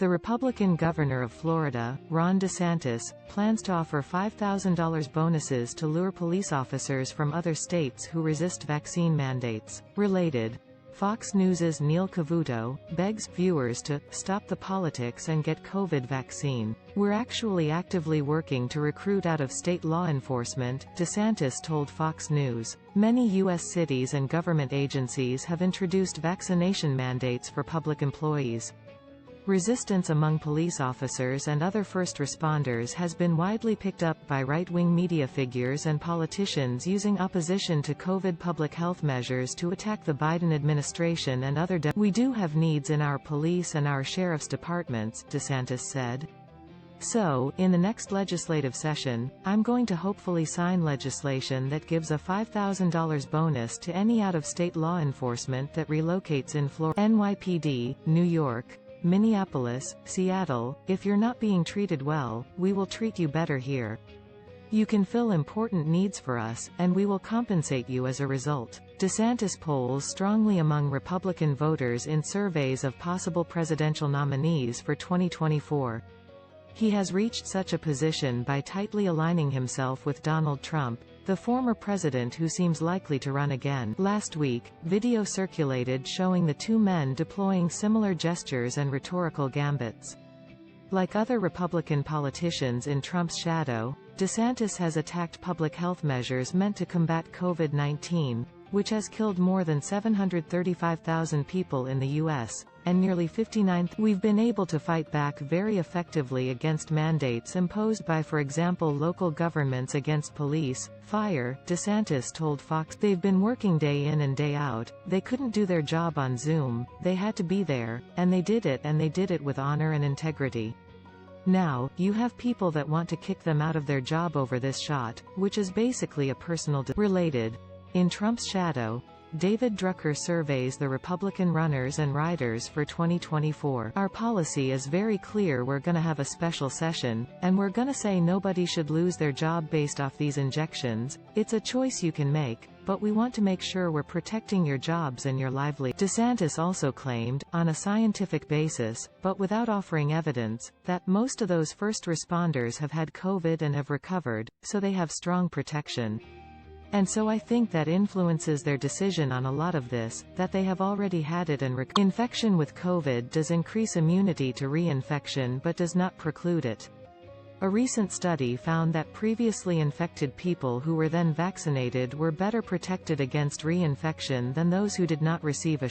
The Republican governor of Florida, Ron DeSantis, plans to offer $5,000 bonuses to lure police officers from other states who resist vaccine mandates. Related. Fox News's Neil Cavuto begs viewers to stop the politics and get COVID vaccine. We're actually actively working to recruit out-of-state law enforcement, DeSantis told Fox News. Many U.S. cities and government agencies have introduced vaccination mandates for public employees. Resistance among police officers and other first responders has been widely picked up by right-wing media figures and politicians using opposition to COVID public health measures to attack the Biden administration and other We do have needs in our police and our sheriff's departments, DeSantis said. So, in the next legislative session, I'm going to hopefully sign legislation that gives a $5,000 bonus to any out-of-state law enforcement that relocates in Florida, NYPD, New York, Minneapolis, Seattle. If you're not being treated well, we will treat you better here. You can fill important needs for us, and we will compensate you as a result. DeSantis polls strongly among Republican voters in surveys of possible presidential nominees for 2024. He has reached such a position by tightly aligning himself with Donald Trump, the former president who seems likely to run again. Last week, video circulated showing the two men deploying similar gestures and rhetorical gambits. Like other Republican politicians in Trump's shadow, DeSantis has attacked public health measures meant to combat COVID-19, which has killed more than 735,000 people in the U.S., and nearly 59,000. We've been able to fight back very effectively against mandates imposed by, for example, local governments against police, fire, DeSantis told Fox. They've been working day in and day out. They couldn't do their job on Zoom, they had to be there, and they did it with honor and integrity. Now, you have people that want to kick them out of their job over this shot, which is basically a personal Related. In Trump's shadow, David Drucker surveys the Republican runners and riders for 2024. Our policy is very clear. We're gonna have a special session, and we're gonna say nobody should lose their job based off these injections. It's a choice you can make, but we want to make sure we're protecting your jobs and your livelihood. DeSantis also claimed, on a scientific basis, but without offering evidence, that most of those first responders have had COVID and have recovered, so they have strong protection. And so I think that influences their decision on a lot of this, that they have already had it and infection with COVID does increase immunity to reinfection but does not preclude it. A recent study found that previously infected people who were then vaccinated were better protected against reinfection than those who did not receive a